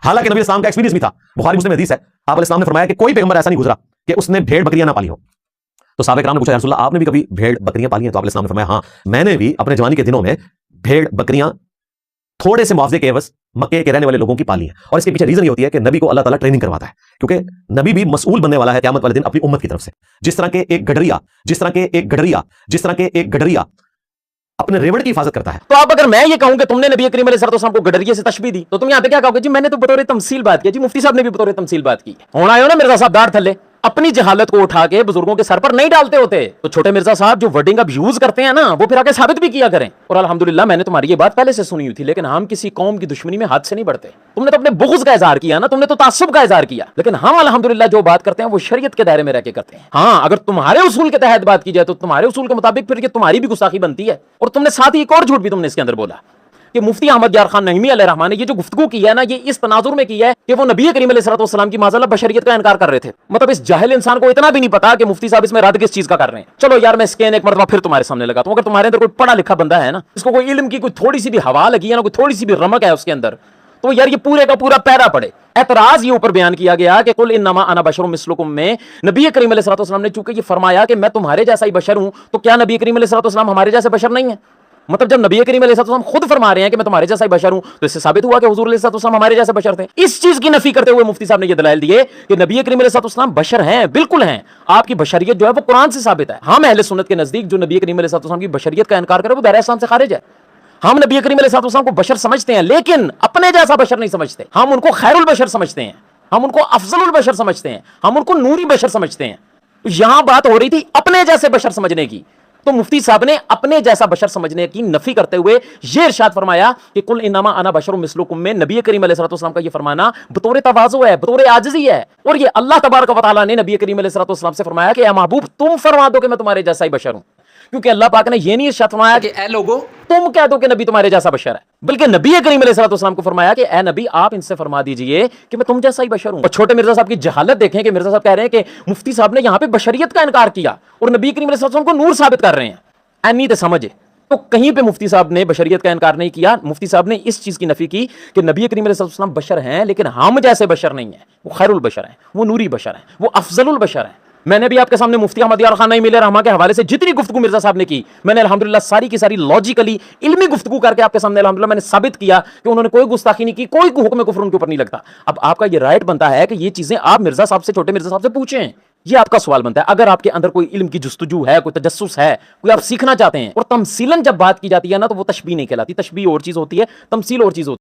حالانکہ نبی اسلام کا ایکسپیرینس بھی تھا. بخاری مسلم میں حدیث ہے, آپ علیہ السلام نے فرمایا کہ کوئی پیغمبر ایسا نہیں گزرا کہ اس نے بھیڑ بکریاں نہ پالی ہو. تو صحابہ کرام نے پوچھا یا رسول اللہ آپ نے بھی کبھی بھیڑ بکریاں پالی ہیں؟ تو آپ علیہ السلام نے فرمایا ہاں میں نے بھی اپنے جوانی کے دنوں میں بھیڑ بکریاں تھوڑے سے معاوضے کے عوض مکے کے رہنے والے لوگوں کی پالی ہیں. اور اس کے پیچھے ریزن یہ ہوتی ہے کہ نبی کو اللہ تعالیٰ ٹریننگ کرواتا ہے, کیونکہ نبی بھی مسئول بننے والا ہے قیامت والے دن اپنی امت کی طرف سے. جس طرح کے ایک گڈریا اپنے ریوڑ کی حفاظت کرتا ہے. تو آپ اگر میں یہ کہوں کہ تم نے نبی کریم علیہ السلام کو گڈریے سے تشبیہ دی تو تم یہاں پہ کیا کہو گے؟ جی میں نے تو بطور تمثیل بات کی. جی مفتی صاحب نے بھی بطور تمثیل بات کی. ہونا ہے نا مرزا صاحب داڑھ تھلے اپنی جہالت کو اٹھا کے بزرگوں کے سر پر نہیں ڈالتے ہوتے. تو چھوٹے مرزا صاحب جو ورڈنگ اب یوز کرتے ہیں نا وہ پھر آگے ثابت بھی کیا کریں. اور الحمدللہ میں نے تمہاری یہ بات پہلے سے سنی ہوئی تھی, لیکن ہم کسی قوم کی دشمنی میں ہاتھ سے نہیں بڑھتے. تم نے تو اپنے بغض کا اظہار کیا نا, تم نے تو تعصب کا اظہار کیا, لیکن ہم الحمدللہ جو بات کرتے ہیں وہ شریعت کے دائرے میں رہ کے کرتے ہیں. ہاں اگر تمہارے اصول کے تحت بات کی جائے تو تمہارے اصول کے مطابق پھر یہ تمہاری بھی گستاخی بنتی ہے. اور تم نے ساتھ ہی ایک اور جھوٹ بھی تم نے اس کے اندر بولا کہ مفتی احمد یار خان نعیمی علیہ رحمٰن نے یہ جو گفتگو کی ہے نا یہ اس تناظر میں کی ہے کہ وہ نبی کریم علیہ السلام کی معاذ اللہ بشریت کا انکار کر رہے تھے. مطلب اس جاہل انسان کو اتنا بھی نہیں پتا کہ مفتی صاحب اس میں رد کس چیز کا کر رہے ہیں. چلو یار میں اسکین ایک مرتبہ پھر تمہارے سامنے لگاتا ہوں. اگر تمہارے اندر کوئی پڑھا لکھا بندہ ہے نا, اس کو کوئی علم کی کوئی تھوڑی سی بھی ہوا لگی ہے نا, کوئی تھوڑی سی بھی رمق ہے اس کے اندر, تو یار یہ پورے کا پورا پیرا پڑے. اعتراض یہ اوپر بیان کیا گیا کہ قل انما انا بشر مثلکم میں نبی کریم علیہ السلام نے چونکہ یہ فرمایا کہ میں تمہارے جیسا ہی بشر ہوں, تو کیا نبی کریم علیہ السلام ہمارے جیسے بشر نہیں ہے؟ مطلب جب نبی کریم علیہ السلام خود فرما رہے ہیں کہ میں تمہارے جیسا ہی بشر ہوں تو اس سے ثابت ہوا کہ حضور علیہ السلام ہمارے جیسے بشر تھے. اس چیز کی نفی کرتے ہوئے مفتی صاحب نے یہ دلائل دیے کہ نبی کریم علیہ السلام بشر ہیں, بالکل ہیں. آپ کی بشریت جو ہے وہ قرآن سے ثابت ہے. ہم اہل سنت کے نزدیک جو نبی کریم علیہ السلام کی بشریت کا انکار کرے وہ دائرہ اسلام سے خارج ہے. ہم نبی کریم علیہ السلام کو بشر سمجھتے ہیں لیکن اپنے جیسا بشر نہیں سمجھتے. ہم ان کو خیر البشر سمجھتے ہیں, ہم ان کو افضل البشر سمجھتے ہیں, ہم ان کو نوری بشر سمجھتے ہیں. یہاں بات ہو رہی تھی اپنے جیسے بشر سمجھنے کی, تو مفتی صاحب نے اپنے جیسا بشر سمجھنے کی نفی کرتے ہوئے یہ ارشاد فرمایا کہ قل انما انا بشر مثلکم میں نبی کریم علیہ السلام کا یہ فرمانا بطور تواضع ہے, بطور عاجزی ہے. اور یہ اللہ تبارک و تعالیٰ نے نبی کریم علیہ السلام سے فرمایا کہ اے محبوب تم فرما دو کہ میں تمہارے جیسا ہی بشر ہوں, کیونکہ اللہ پاک نے یہ نہیں ارشاد فرمایا کہ اے لوگو تم کہہ دو کہ نبی تمہارے جیسا بشر ہے, بلکہ نبی کریم علیہ السلام کو فرمایا کہ اے نبی آپ ان سے فرما دیجئے کہ میں تم جیسا ہی بشر ہوں. اور چھوٹے مرزا صاحب کی جہالت دیکھیں کہ مرزا صاحب کہہ رہے ہیں کہ مفتی صاحب نے یہاں پہ بشریت کا انکار کیا اور نبی کریم علیہ السلام کو نور ثابت کر رہے ہیں. اینی تے سمجھے تو کہیں پہ مفتی صاحب نے بشریت کا انکار نہیں کیا. مفتی صاحب نے اس چیز کی نفی کی کہ نبی کریم علیہ السلام بشر ہیں لیکن ہم جیسے بشر نہیں ہیں. وہ خیر البشر ہیں, وہ نوری بشر ہیں, وہ افضل البشر ہیں. میں نے بھی آپ کے سامنے مفتی احمد یار خان نعیمی علیہ رحمٰن کے حوالے سے جتنی گفتگو مرزا صاحب نے کی میں نے الحمدللہ ساری کی ساری لاجیکلی علمی گفتگو کر کے آپ کے سامنے الحمدللہ میں نے ثابت کیا کہ انہوں نے کوئی گستاخی نہیں کی, کوئی حکم کفر ان کے اوپر نہیں لگتا. اب آپ کا یہ رائٹ بنتا ہے کہ یہ چیزیں آپ مرزا صاحب سے, چھوٹے مرزا صاحب سے پوچھیں. یہ آپ کا سوال بنتا ہے. اگر آپ کے اندر کوئی علم کی جستجو ہے, کوئی تجسس ہے, کوئی آپ سیکھنا چاہتے ہیں, اور تمثیلاً جب بات کی جاتی ہے نا تو وہ تشبیہ نہیں کہلاتی. تشبیہ اور چیز ہوتی ہے, تمثیل اور چیز ہوتی ہے.